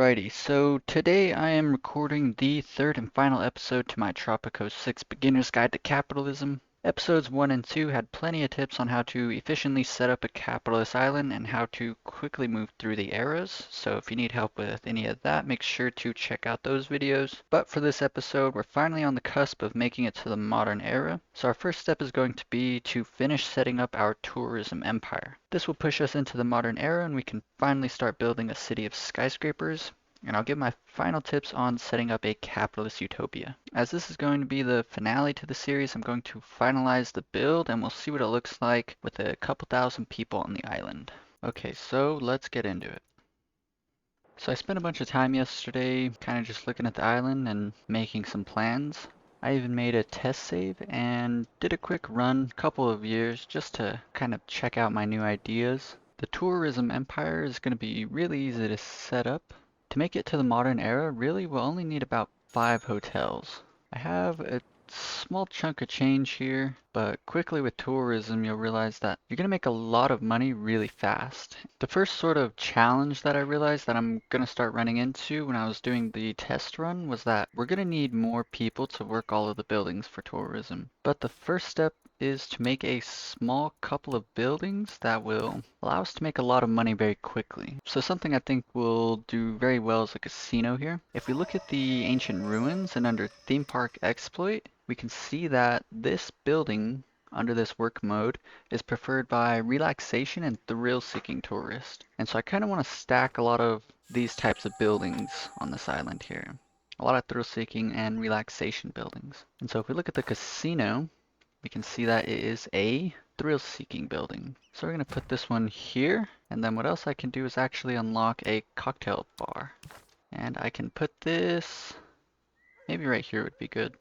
Alrighty, so today I am recording the third and final episode to my Tropico 6 Beginner's Guide to Capitalism. Episodes 1 and 2 had plenty of tips on how to efficiently set up a capitalist island and how to quickly move through the eras, so if you need help with any of that, make sure to check out those videos. But for this episode, we're finally on the cusp of making it to the modern era, so our first step is going to be to finish setting up our tourism empire. This will push us into the modern era and we can finally start building a city of skyscrapers, and I'll give my final tips on setting up a capitalist utopia. As this is going to be the finale to the series, I'm going to finalize the build and we'll see what it looks like with a couple thousand people on the island. Okay, so let's get into it. So I spent a bunch of time yesterday kind of just looking at the island and making some plans. I even made a test save and did a quick run, couple of years, just to kind of check out my new ideas. The tourism empire is going to be really easy to set up. To make it to the modern era, really we'll only need about 5 hotels. I have a small chunk of change here, but quickly with tourism you'll realize that you're going to make a lot of money really fast. The first sort of challenge that I realized that I'm going to start running into when I was doing the test run was that we're going to need more people to work all of the buildings for tourism. But the first step is to make a small couple of buildings that will allow us to make a lot of money very quickly. So something I think will do very well is a casino here. If we look at the ancient ruins and under theme park exploit, we can see that this building under this work mode is preferred by relaxation and thrill-seeking tourists. And so I kind of want to stack a lot of these types of buildings on this island here. A lot of thrill-seeking and relaxation buildings. And so if we look at the casino, we can see that it is a thrill-seeking building. So we're going to put this one here, and then what else I can do is actually unlock a cocktail bar. And I can put this, maybe right here would be good.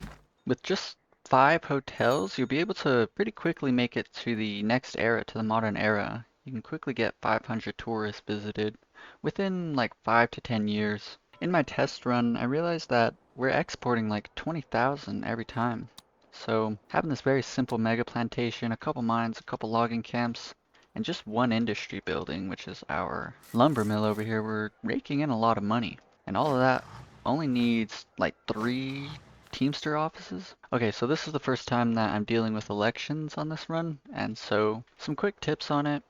With just 5 hotels, you'll be able to pretty quickly make it to the next era, to the modern era. You can quickly get 500 tourists visited within like 5 to 10 years. In my test run, I realized that we're exporting like 20,000 every time. So having this very simple mega plantation, a couple mines, a couple logging camps, and just one industry building, which is our lumber mill over here, we're raking in a lot of money. And all of that only needs like 3 Teamster offices. Okay, so this is the first time that I'm dealing with elections on this run, and so some quick tips on it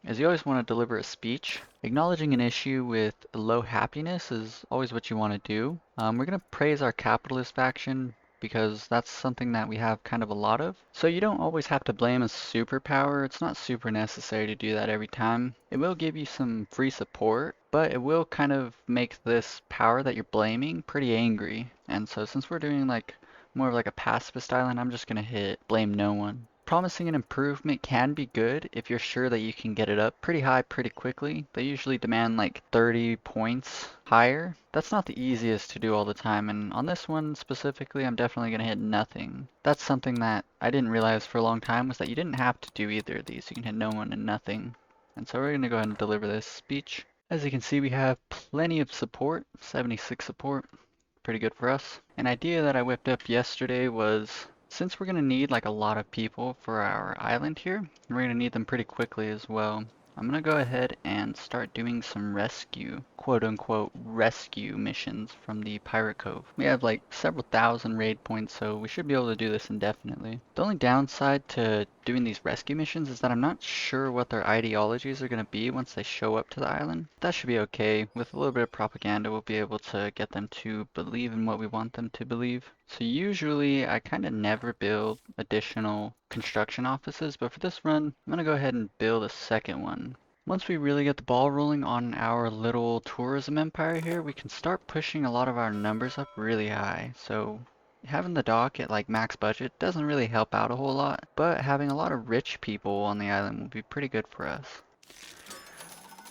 is you always want to deliver a speech. Acknowledging an issue with low happiness is always what you want to do. We're going to praise our capitalist faction because that's something that we have kind of a lot of. So you don't always have to blame a superpower. It's not super necessary to do that every time. It will give you some free support, but it will kind of make this power that you're blaming pretty angry. And so since we're doing like more of like a pacifist island, I'm just gonna hit blame no one. Promising an improvement can be good if you're sure that you can get it up pretty high pretty quickly. They usually demand like 30 points higher. That's not the easiest to do all the time, and on this one specifically I'm definitely going to hit nothing. That's something that I didn't realize for a long time, was that you didn't have to do either of these. You can hit no one and nothing. And so we're going to go ahead and deliver this speech. As you can see, we have plenty of support, 76 support, pretty good for us. An idea that I whipped up yesterday was, since we're going to need like a lot of people for our island here, and we're going to need them pretty quickly as well, I'm going to go ahead and start doing some rescue, quote unquote, rescue missions from the Pirate Cove. We have like several thousand raid points, so we should be able to do this indefinitely. The only downside to doing these rescue missions is that I'm not sure what their ideologies are going to be once they show up to the island. That should be okay. With a little bit of propaganda, we'll be able to get them to believe in what we want them to believe. So usually I kind of never build additional construction offices, but for this run, I'm going to go ahead and build a second one. Once we really get the ball rolling on our little tourism empire here, we can start pushing a lot of our numbers up really high. So having the dock at like max budget doesn't really help out a whole lot, but having a lot of rich people on the island will be pretty good for us.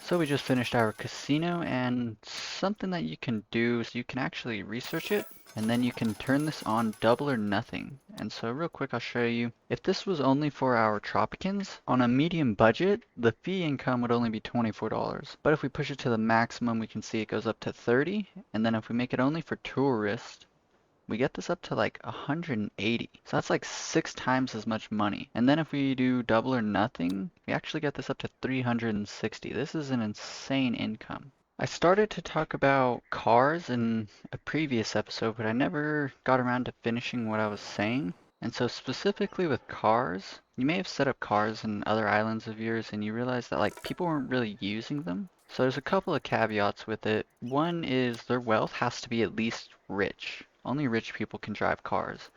So we just finished our casino, and something that you can do is you can actually research it, and then you can turn this on double or nothing. And so real quick I'll show you. If this was only for our Tropicans, on a medium budget, the fee income would only be $24. But if we push it to the maximum, we can see it goes up to 30, and then if we make it only for tourists, we get this up to like 180. So that's like 6 times as much money. And then if we do double or nothing, we actually get this up to 360. This is an insane income. I started to talk about cars in a previous episode, but I never got around to finishing what I was saying. And so specifically with cars, you may have set up cars in other islands of yours and you realize that like people weren't really using them. So there's a couple of caveats with it. One is their wealth has to be at least rich. Only rich people can drive cars.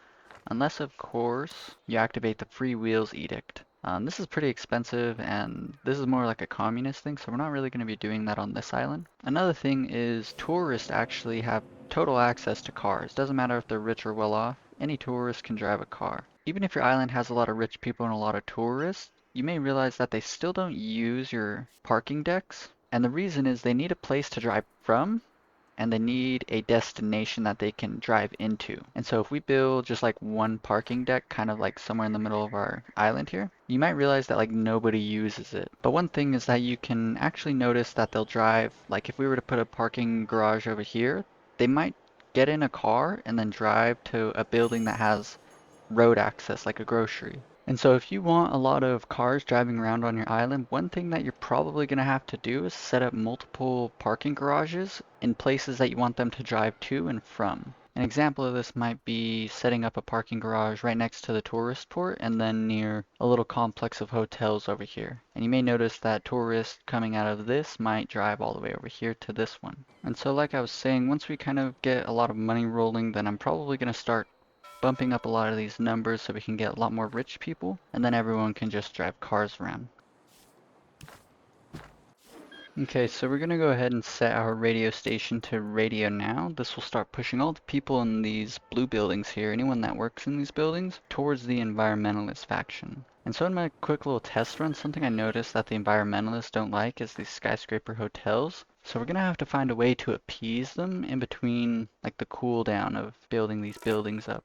Unless, of course, you activate the free wheels edict. This is pretty expensive, and this is more like a communist thing, so we're not really going to be doing that on this island. Another thing is tourists actually have total access to cars. Doesn't matter if they're rich or well off, any tourist can drive a car. Even if your island has a lot of rich people and a lot of tourists, you may realize that they still don't use your parking decks, and the reason is they need a place to drive from and they need a destination that they can drive into. And so if we build just like one parking deck kind of like somewhere in the middle of our island here, you might realize that like nobody uses it. But one thing is that you can actually notice that they'll drive, like if we were to put a parking garage over here, they might get in a car and then drive to a building that has road access like a grocery. And so if you want a lot of cars driving around on your island, one thing that you're probably going to have to do is set up multiple parking garages in places that you want them to drive to and from. An example of this might be setting up a parking garage right next to the tourist port and then near a little complex of hotels over here. And you may notice that tourists coming out of this might drive all the way over here to this one. And so like I was saying, once we kind of get a lot of money rolling, then I'm probably going to start bumping up a lot of these numbers so we can get a lot more rich people, and then everyone can just drive cars around. Okay, so we're gonna go ahead and set our radio station to radio now. This will start pushing all the people in these blue buildings here, anyone that works in these buildings, towards the environmentalist faction. And so in my quick little test run, something I noticed that the environmentalists don't like is these skyscraper hotels. So we're gonna have to find a way to appease them in between like the cooldown of building these buildings up.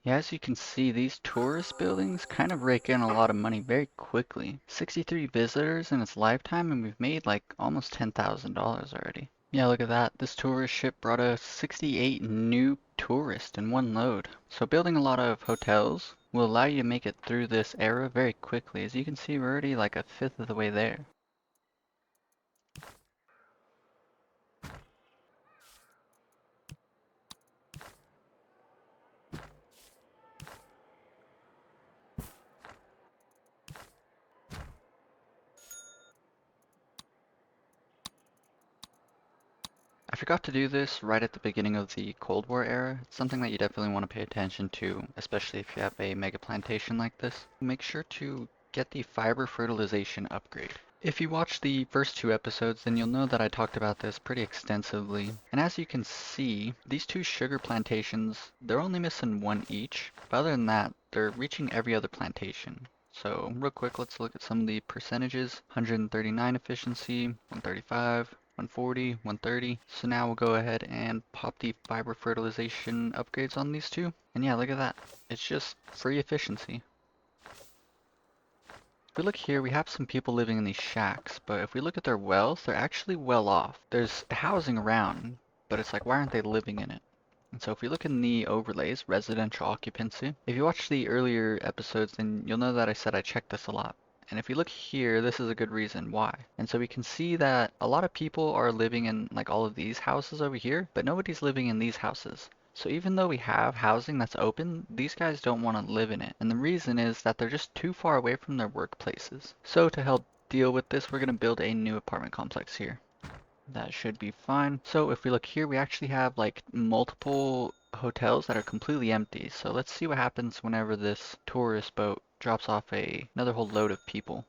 Yeah, as you can see, these tourist buildings kind of rake in a lot of money very quickly. 63 visitors in its lifetime, and we've made like almost $10,000 already. Yeah, look at that. This tourist ship brought us 68 new tourists in one load. So building a lot of hotels will allow you to make it through this era very quickly. As you can see, we're already like a fifth of the way there. I forgot to do this right at the beginning of the Cold War era. It's something that you definitely want to pay attention to, especially if you have a mega plantation like this. Make sure to get the fiber fertilization upgrade. If you watch the first two episodes, then you'll know that I talked about this pretty extensively. And as you can see, these two sugar plantations, they're only missing one each. But other than that, they're reaching every other plantation. So real quick, let's look at some of the percentages. 139 efficiency, 135, 140, 130. So now we'll go ahead and pop the fiber fertilization upgrades on these two. And yeah, look at that. It's just free efficiency. If we look here, we have some people living in these shacks, but if we look at their wealth, they're actually well off. There's housing around, but it's like, why aren't they living in it? And so if we look in the overlays, residential occupancy, if you watch the earlier episodes, then you'll know that I said I checked this a lot. And if you look here, this is a good reason why. And so we can see that a lot of people are living in like all of these houses over here, but nobody's living in these houses. So even though we have housing that's open, these guys don't want to live in it. And the reason is that they're just too far away from their workplaces. So to help deal with this, we're going to build a new apartment complex here. That should be fine. So if we look here, we actually have like multiple hotels that are completely empty. So let's see what happens whenever this tourist boat drops off another whole load of people.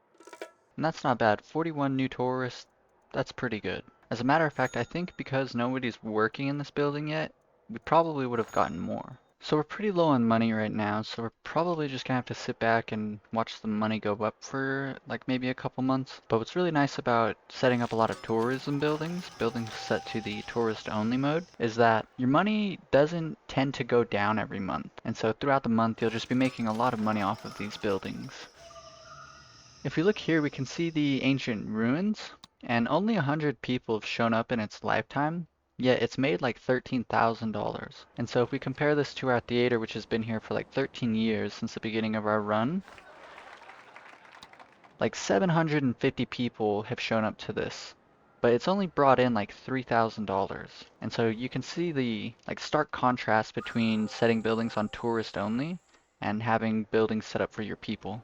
And that's not bad. 41 new tourists, that's pretty good. As a matter of fact, I think because nobody's working in this building yet, we probably would have gotten more. So we're pretty low on money right now, so we're probably just gonna have to sit back and watch the money go up for like maybe a couple months. But what's really nice about setting up a lot of tourism buildings set to the tourist only mode, is that your money doesn't tend to go down every month. And so throughout the month, you'll just be making a lot of money off of these buildings. If we look here, we can see the ancient ruins, and only 100 people have shown up in its lifetime. Yet it's made like $13,000. And so if we compare this to our theater, which has been here for like 13 years since the beginning of our run, Like 750 people have shown up to this, but it's only brought in like $3,000. And so you can see the like stark contrast between setting buildings on tourist only and having buildings set up for your people.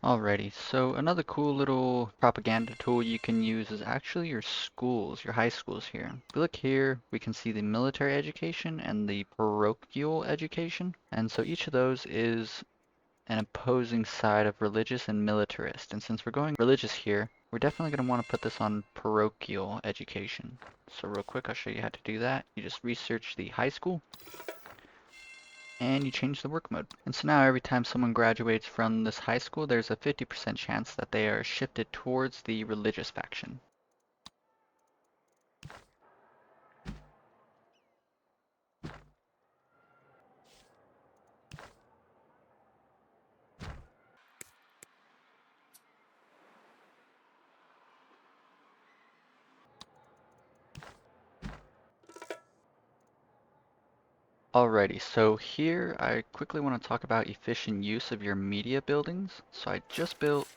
Alrighty, so another cool little propaganda tool you can use is actually your schools, your high schools here. If we look here, we can see the military education and the parochial education. And so each of those is an opposing side of religious and militarist. And since we're going religious here, we're definitely going to want to put this on parochial education. So real quick, I'll show you how to do that. You just research the high school, and you change the work mode. And so now every time someone graduates from this high school, there's a 50% chance that they are shifted towards the religious faction. Alrighty, so here I quickly want to talk about efficient use of your media buildings. So I just built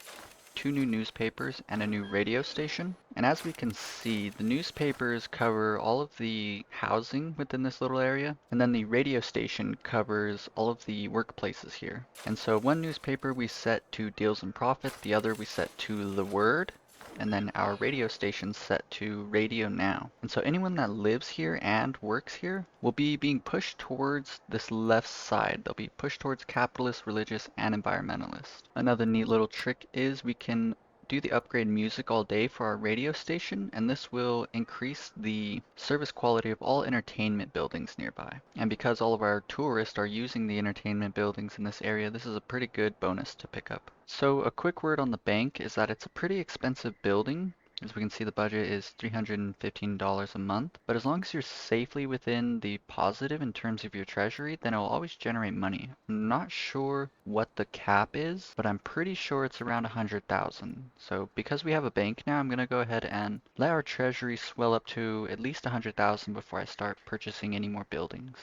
2 new newspapers and a new radio station. And as we can see, the newspapers cover all of the housing within this little area, and then the radio station covers all of the workplaces here. And so one newspaper we set to deals and profit, the other we set to the word, and then our radio station set to radio now. And so anyone that lives here and works here will be being pushed towards this left side. They'll be pushed towards capitalist, religious, and environmentalist. Another neat little trick is we can do the upgrade music all day for our radio station, and this will increase the service quality of all entertainment buildings nearby. And because all of our tourists are using the entertainment buildings in this area, this is a pretty good bonus to pick up. So a quick word on the bank is that it's a pretty expensive building. As we can see, the budget is $315 a month, but as long as you're safely within the positive in terms of your treasury, then it will always generate money. I'm not sure what the cap is, but I'm pretty sure it's around 100,000. So because we have a bank now, I'm going to go ahead and let our treasury swell up to at least 100,000 before I start purchasing any more buildings.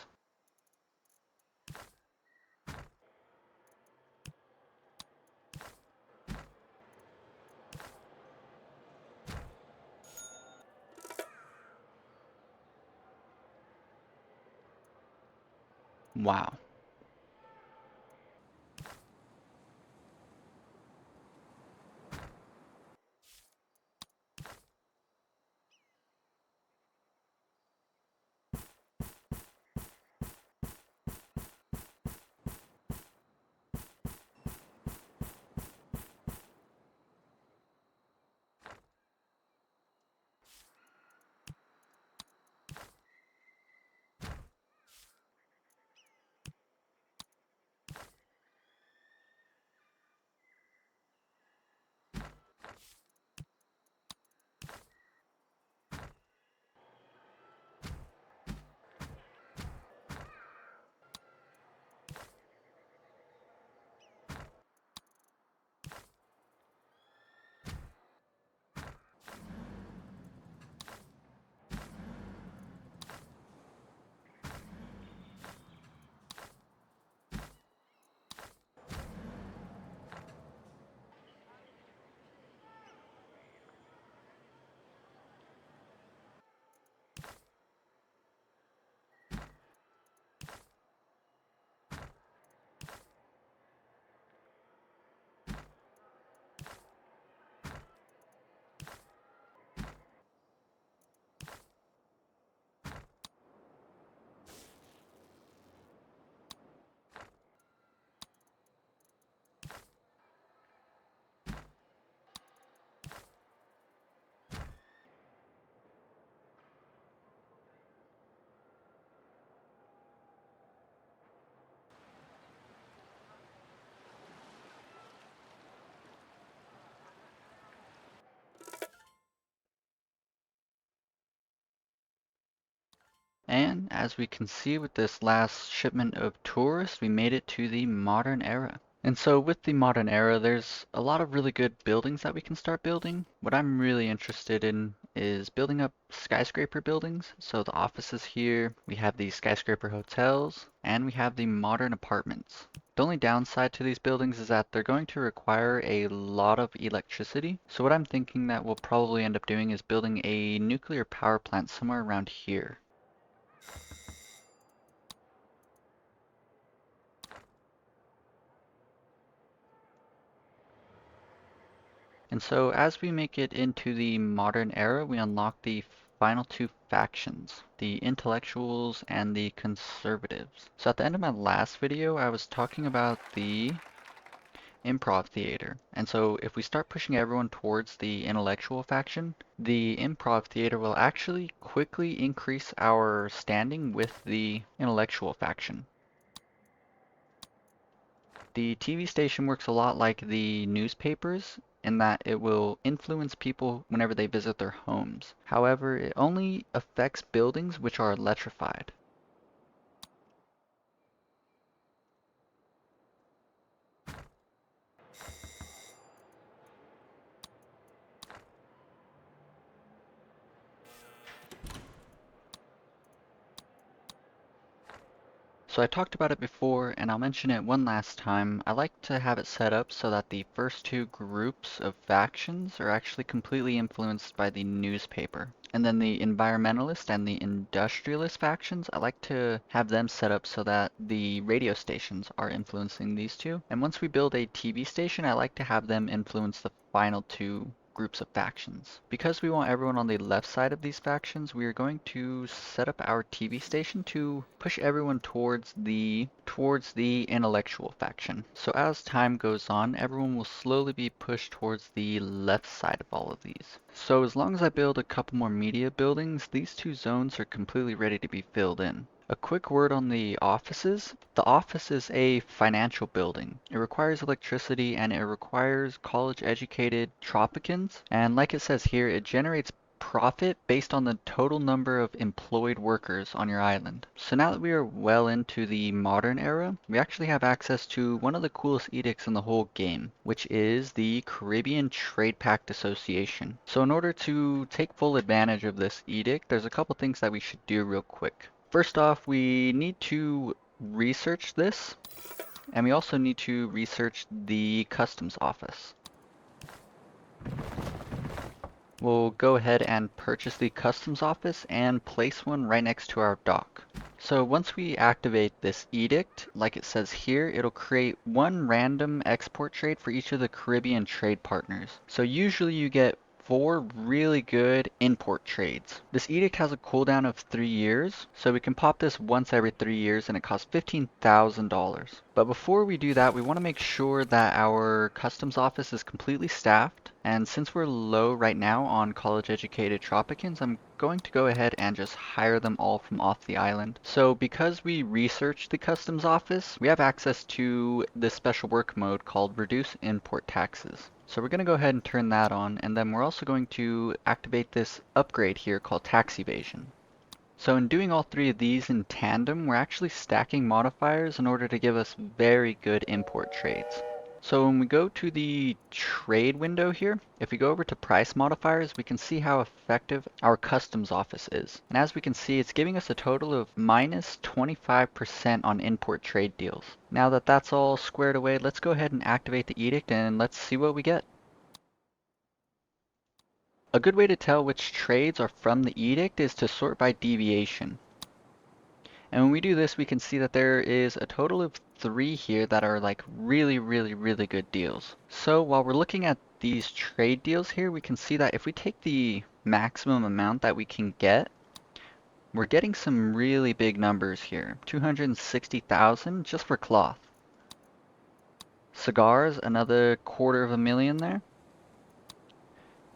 Wow. And as we can see with this last shipment of tourists, we made it to the modern era. And so with the modern era, there's a lot of really good buildings that we can start building. What I'm really interested in is building up skyscraper buildings. So the offices here, we have the skyscraper hotels, and we have the modern apartments. The only downside to these buildings is that they're going to require a lot of electricity. So what I'm thinking that we'll probably end up doing is building a nuclear power plant somewhere around here. And so as we make it into the modern era, we unlock the final two factions, the intellectuals and the conservatives. So at the end of my last video, I was talking about the improv theater. And so if we start pushing everyone towards the intellectual faction, the improv theater will actually quickly increase our standing with the intellectual faction. The TV station works a lot like the newspapers in that it will influence people whenever they visit their homes. However, it only affects buildings which are electrified. So I talked about it before, and I'll mention it one last time. I like to have it set up so that the first two groups of factions are actually completely influenced by the newspaper. And then the environmentalist and the industrialist factions, I like to have them set up so that the radio stations are influencing these two. And once we build a TV station, I like to have them influence the final two groups of factions. Because we want everyone on the left side of these factions, we are going to set up our TV station to push everyone towards the intellectual faction. So as time goes on, everyone will slowly be pushed towards the left side of all of these. So as long as I build a couple more media buildings, these two zones are completely ready to be filled in. A quick word on the offices. The office is a financial building. It requires electricity and it requires college-educated Tropicans. And like it says here, it generates profit based on the total number of employed workers on your island. So now that we are well into the modern era, we actually have access to one of the coolest edicts in the whole game, which is the Caribbean Trade Pact Association. So in order to take full advantage of this edict, there's a couple things that we should do real quick. First off, we need to research this, and we also need to research the customs office. We'll go ahead and purchase the customs office and place one right next to our dock. So once we activate this edict, like it says here, it'll create one random export trade for each of the Caribbean trade partners. So usually you get 4 really good import trades. This edict has a cooldown of 3 years, so we can pop this once every 3 years and it costs $15,000. But before we do that, we want to make sure that our customs office is completely staffed. And since we're low right now on college-educated Tropicans, I'm going to go ahead and just hire them all from off the island. So because we researched the customs office, we have access to this special work mode called Reduce Import Taxes. So we're going to go ahead and turn that on, and then we're also going to activate this upgrade here called Tax Evasion. So in doing all 3 of these in tandem, we're actually stacking modifiers in order to give us very good import trades. So when we go to the trade window here, if we go over to price modifiers, we can see how effective our customs office is. And as we can see, it's giving us a total of minus 25% on import trade deals. Now that that's all squared away, let's go ahead and activate the edict and let's see what we get. A good way to tell which trades are from the edict is to sort by deviation. And when we do this, we can see that there is a total of 3 here that are like really good deals. So while we're looking at these trade deals here, we can see that if we take the maximum amount that we can get, we're getting some really big numbers here. 260,000 just for cloth. Cigars, another $250,000 there.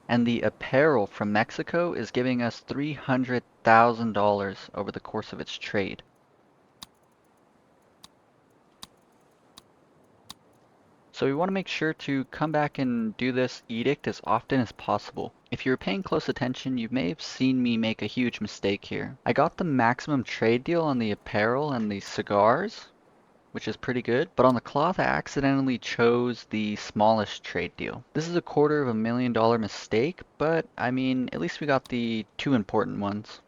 And the apparel from Mexico is giving us $300,000 over the course of its trade. So we want to make sure to come back and do this edict as often as possible. If you were paying close attention, you may have seen me make a huge mistake here. I got the maximum trade deal on the apparel and the cigars, which is pretty good, but on the cloth I accidentally chose the smallest trade deal. This is a $250,000 mistake, but I mean, at least we got the two important ones.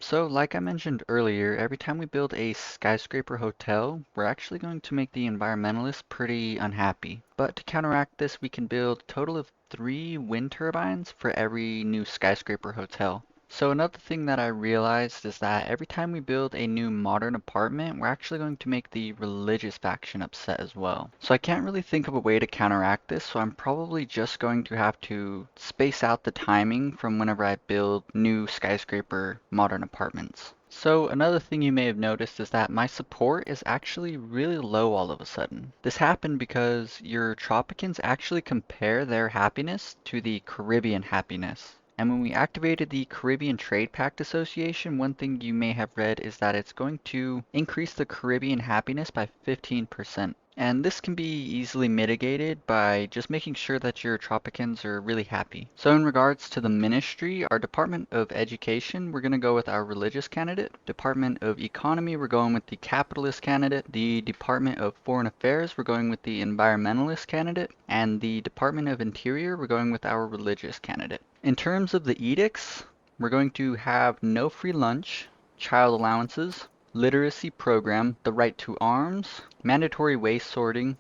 So, like I mentioned earlier, every time we build a skyscraper hotel, we're actually going to make the environmentalists pretty unhappy. But to counteract this, we can build a total of 3 wind turbines for every new skyscraper hotel. So another thing that I realized is that every time we build a new modern apartment, we're actually going to make the religious faction upset as well. So I can't really think of a way to counteract this, so I'm probably just going to have to space out the timing from whenever I build new skyscraper modern apartments. So another thing you may have noticed is that my support is actually really low all of a sudden. This happened because your Tropicans actually compare their happiness to the Caribbean happiness. And when we activated the Caribbean Trade Pact Association, one thing you may have read is that it's going to increase the Caribbean happiness by 15%. And this can be easily mitigated by just making sure that your Tropicans are really happy. So in regards to the ministry, our Department of Education, we're going to go with our religious candidate. Department of Economy, we're going with the capitalist candidate. The Department of Foreign Affairs, we're going with the environmentalist candidate. And the Department of Interior, we're going with our religious candidate. In terms of the edicts, we're going to have no free lunch, child allowances, literacy program, the right to arms, mandatory waste sorting,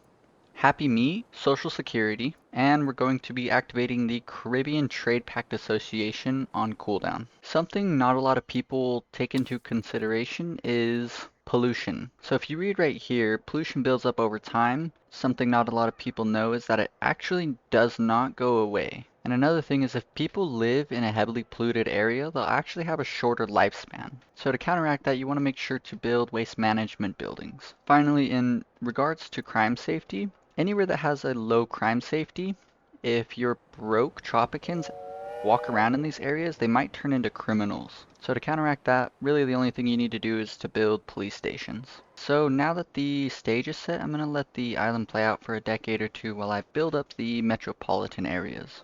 happy meat, social security, and we're going to be activating the Caribbean Trade Pact Association on cooldown. Something not a lot of people take into consideration is pollution. So if you read right here, pollution builds up over time. Something not a lot of people know is that it actually does not go away. And another thing is if people live in a heavily polluted area, they'll actually have a shorter lifespan. So to counteract that, you want to make sure to build waste management buildings. Finally, in regards to crime safety, anywhere that has a low crime safety, if your broke Tropicans walk around in these areas, they might turn into criminals. So to counteract that, really the only thing you need to do is to build police stations. So now that the stage is set, I'm going to let the island play out for a decade or two while I build up the metropolitan areas.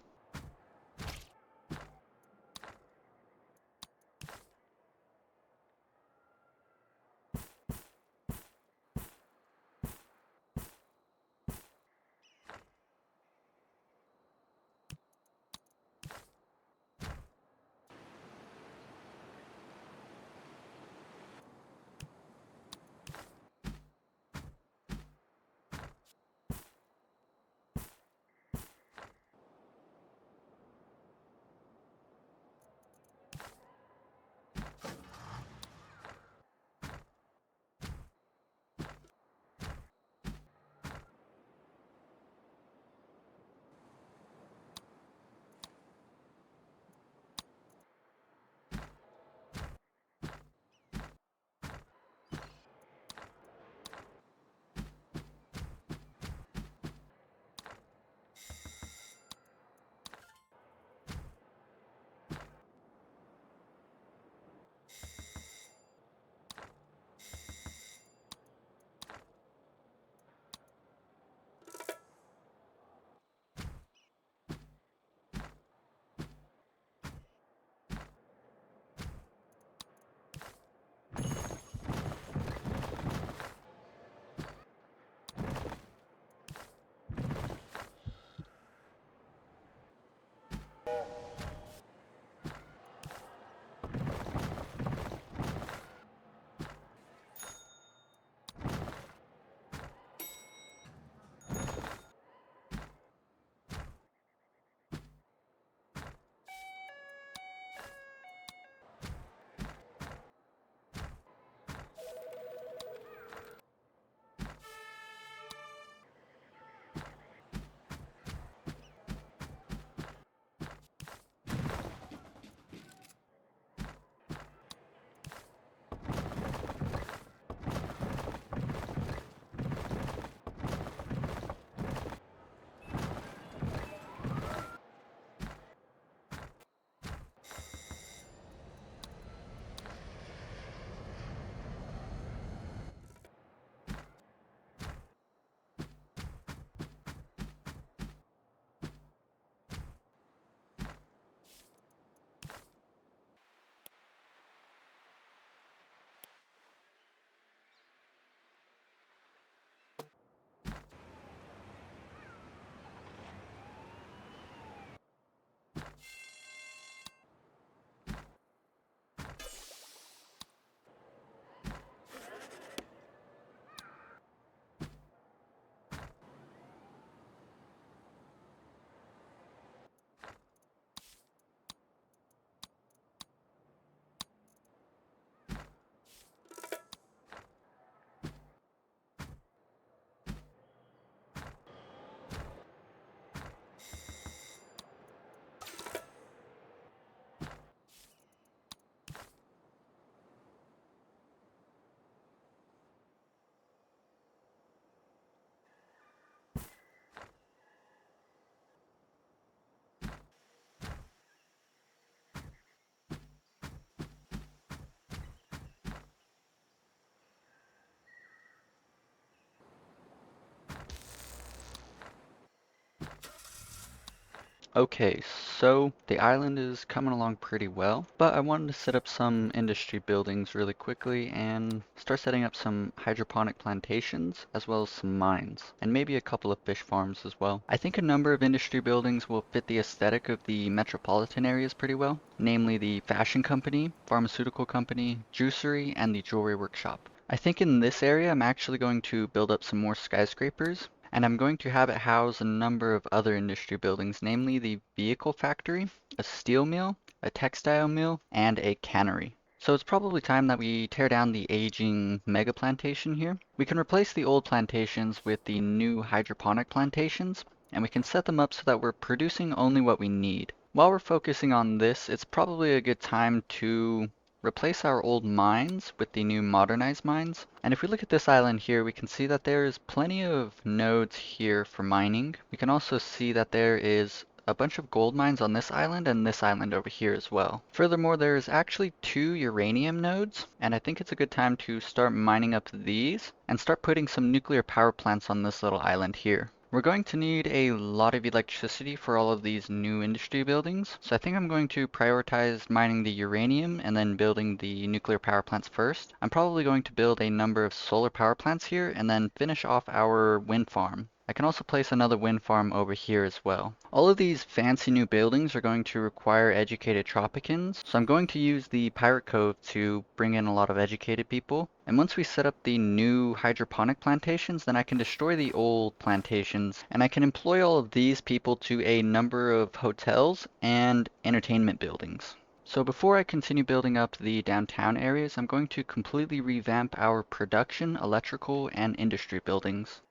Okay, so the island is coming along pretty well, but I wanted to set up some industry buildings really quickly and start setting up some hydroponic plantations as well as some mines, and maybe a couple of fish farms as well. I think a number of industry buildings will fit the aesthetic of the metropolitan areas pretty well, namely the fashion company, pharmaceutical company, juicery, and the jewelry workshop. I think in this area I'm actually going to build up some more skyscrapers, and I'm going to have it house a number of other industry buildings, namely the vehicle factory, a steel mill, a textile mill, and a cannery. So it's probably time that we tear down the aging mega plantation here. We can replace the old plantations with the new hydroponic plantations, and we can set them up so that we're producing only what we need. While we're focusing on this, it's probably a good time to replace our old mines with the new modernized mines. And if we look at this island here, we can see that there is plenty of nodes here for mining. We can also see that there is a bunch of gold mines on this island and this island over here as well. Furthermore, there's actually 2 uranium nodes, and I think it's a good time to start mining up these and start putting some nuclear power plants on this little island here. We're going to need a lot of electricity for all of these new industry buildings, so I think I'm going to prioritize mining the uranium and then building the nuclear power plants first. I'm probably going to build a number of solar power plants here and then finish off our wind farm. I can also place another wind farm over here as well. All of these fancy new buildings are going to require educated Tropicans, so I'm going to use the Pirate Cove to bring in a lot of educated people. And once we set up the new hydroponic plantations, then I can destroy the old plantations, and I can employ all of these people to a number of hotels and entertainment buildings. So before I continue building up the downtown areas, I'm going to completely revamp our production, electrical, and industry buildings.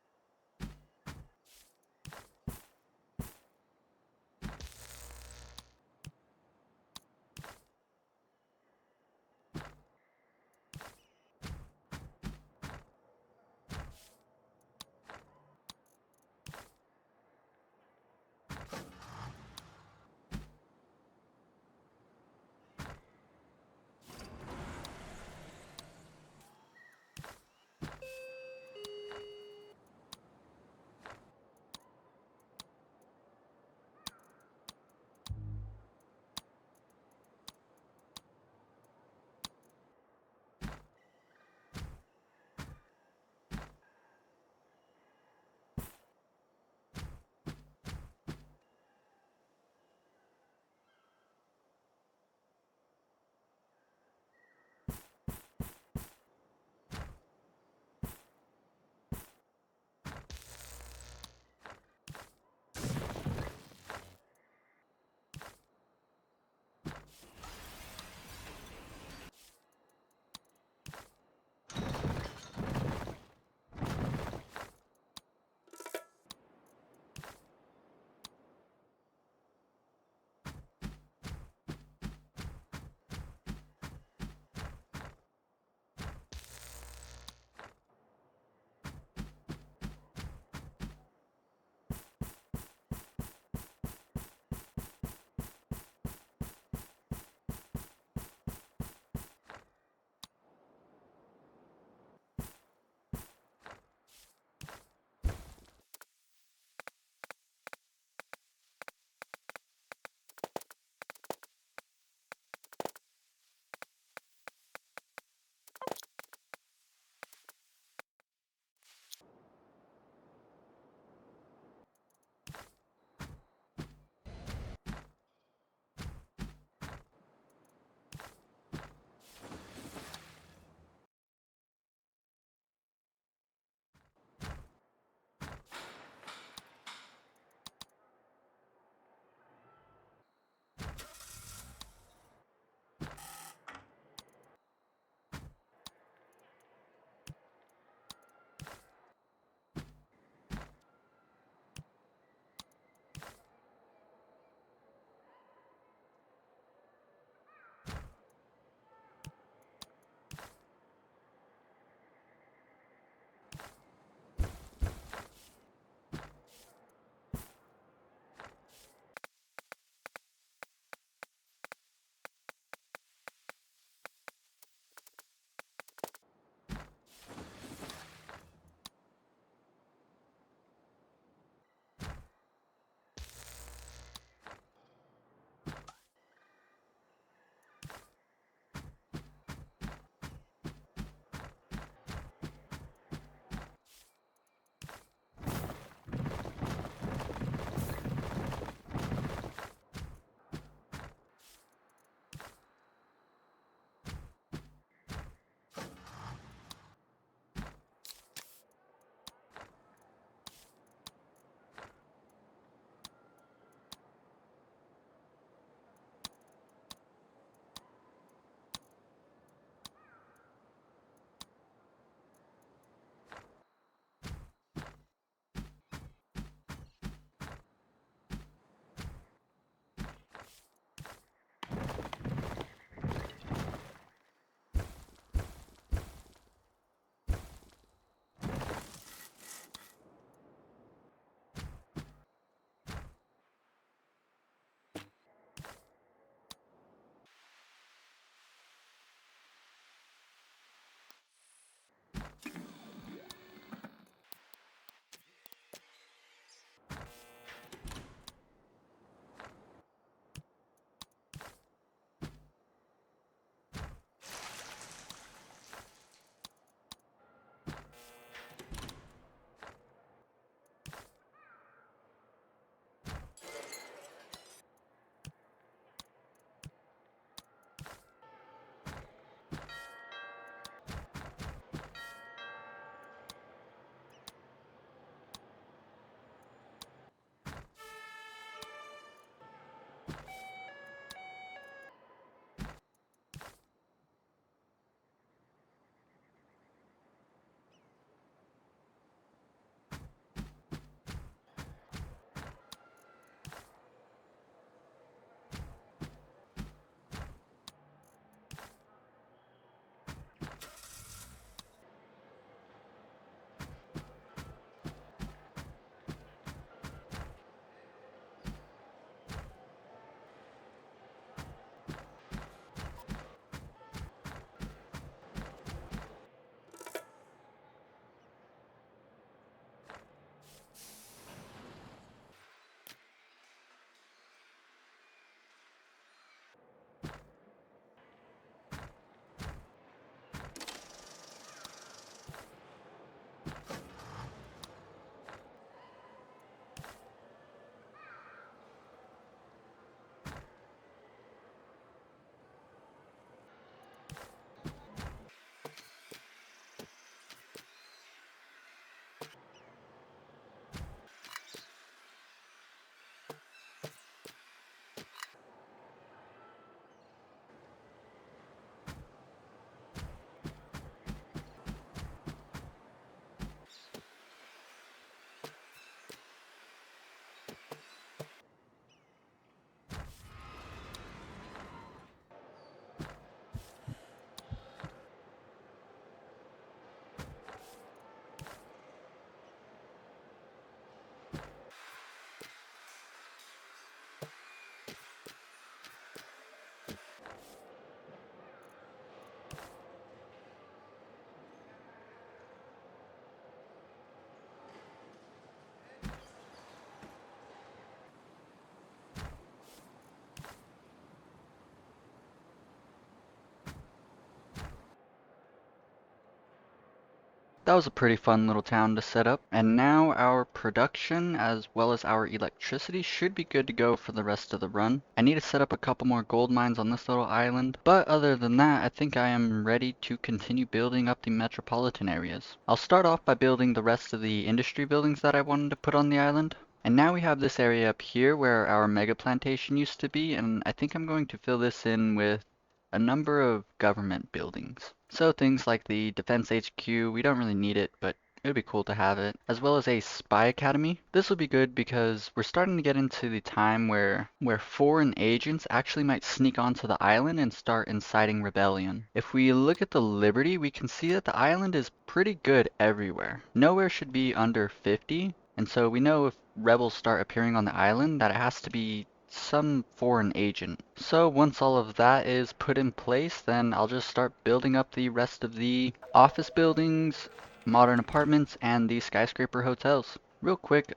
That was a pretty fun little town to set up, and now our production as well as our electricity should be good to go for the rest of the run. I need to set up a couple more gold mines on this little island, but other than that, I think I am ready to continue building up the metropolitan areas. I'll start off by building the rest of the industry buildings that I wanted to put on the island. And now we have this area up here where our mega plantation used to be, and I think I'm going to fill this in with a number of government buildings. So things like the Defense HQ, we don't really need it, but it would be cool to have it, as well as a spy academy. This will be good because we're starting to get into the time where foreign agents actually might sneak onto the island and start inciting rebellion. If we look at the Liberty, we can see that the island is pretty good everywhere. Nowhere should be under 50, and so we know if rebels start appearing on the island that it has to be some foreign agent. So once all of that is put in place, then I'll just start building up the rest of the office buildings, modern apartments, and the skyscraper hotels. Real quick,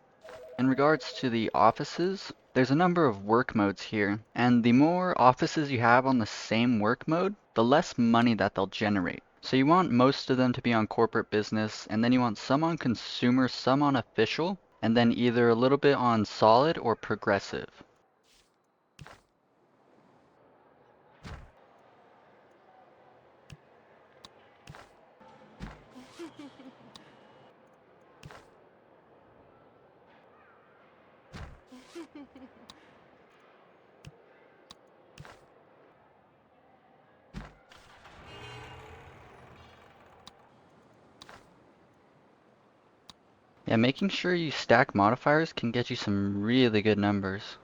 in regards to the offices, there's a number of work modes here, and the more offices you have on the same work mode, the less money that they'll generate. So you want most of them to be on corporate business, and then you want some on consumer, some on official, and then either a little bit on solid or progressive. Yeah, making sure you stack modifiers can get you some really good numbers.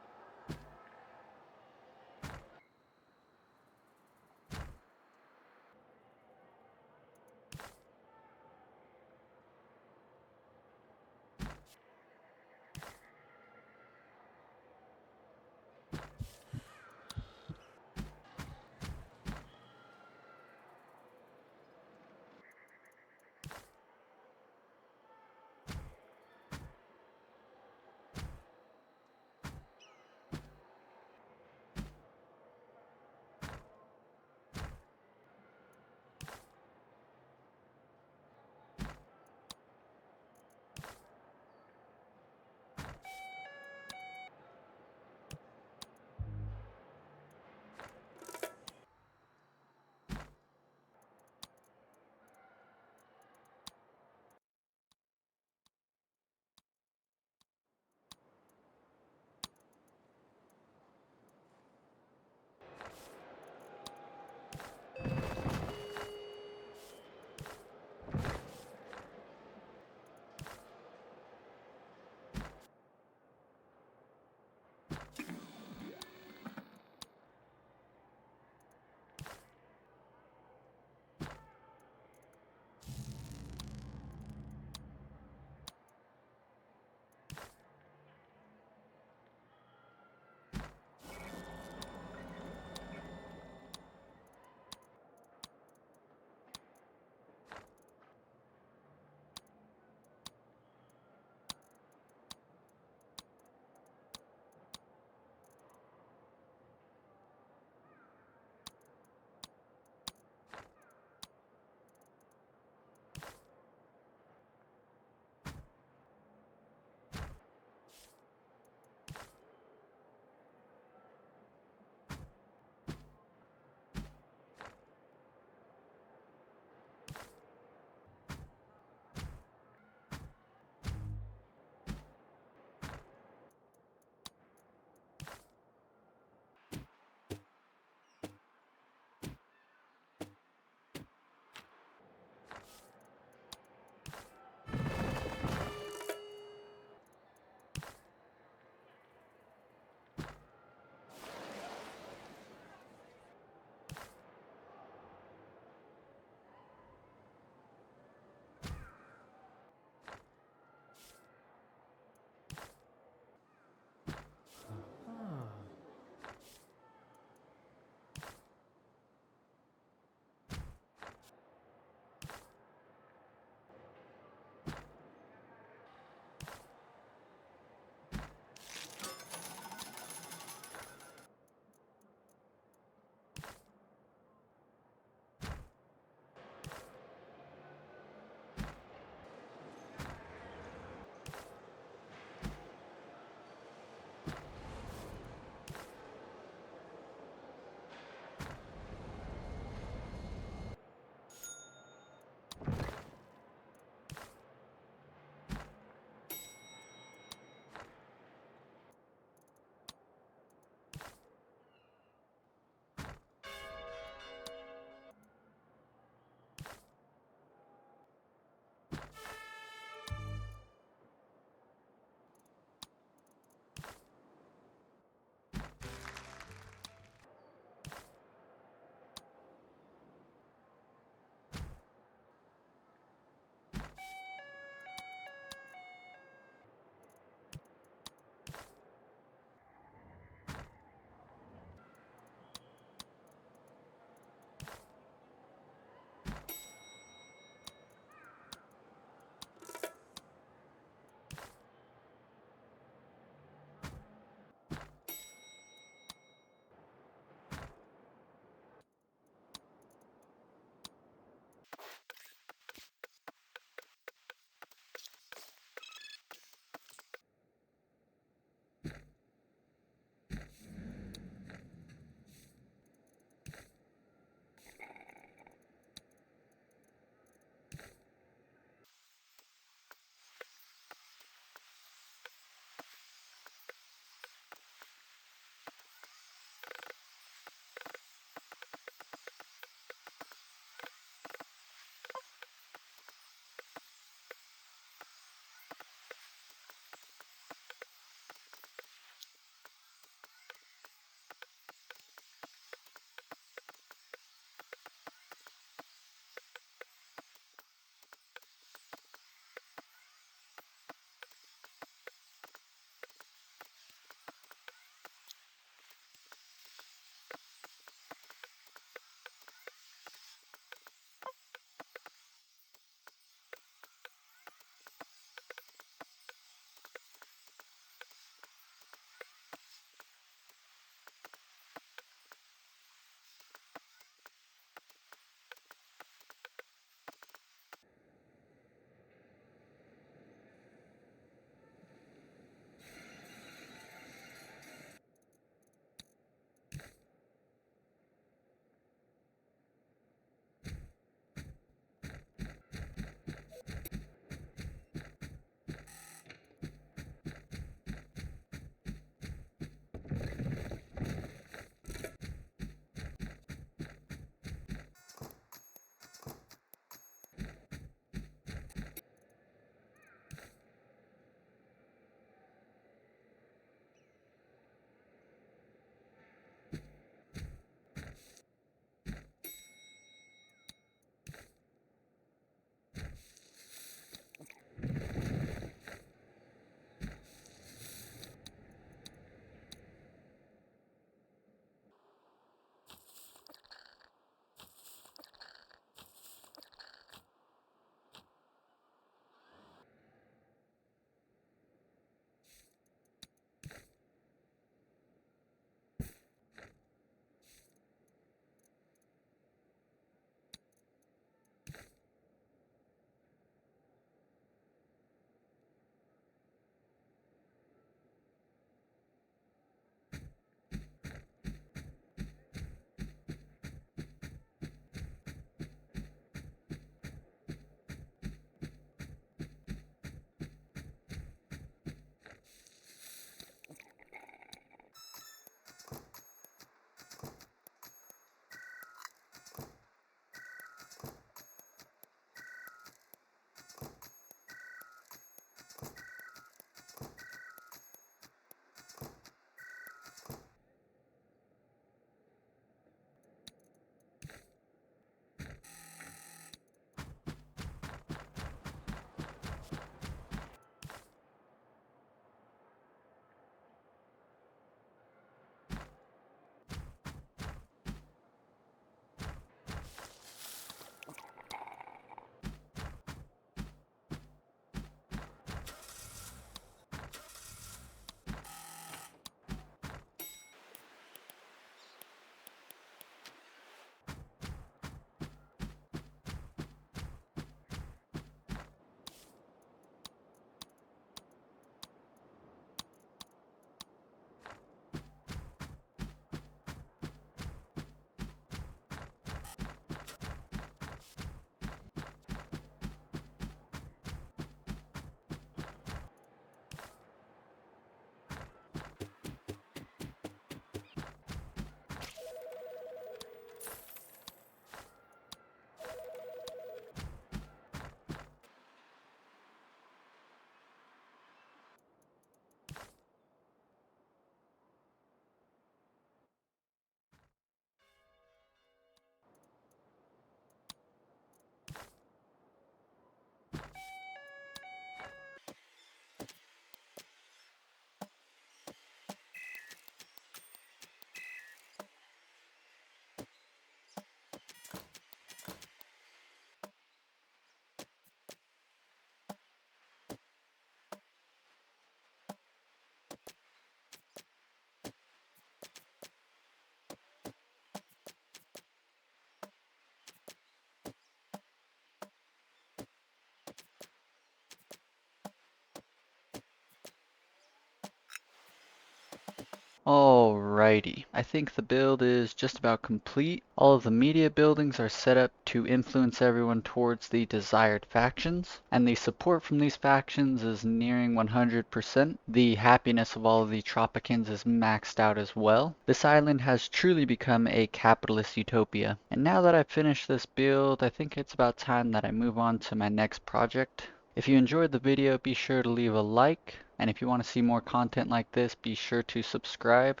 Alrighty, I think the build is just about complete. All of the media buildings are set up to influence everyone towards the desired factions, and the support from these factions is nearing 100%. The happiness of all of the Tropicans is maxed out as well. This island has truly become a capitalist utopia. And now that I've finished this build, I think it's about time that I move on to my next project. If you enjoyed the video, be sure to leave a like, and if you want to see more content like this, be sure to subscribe.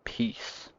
Peace.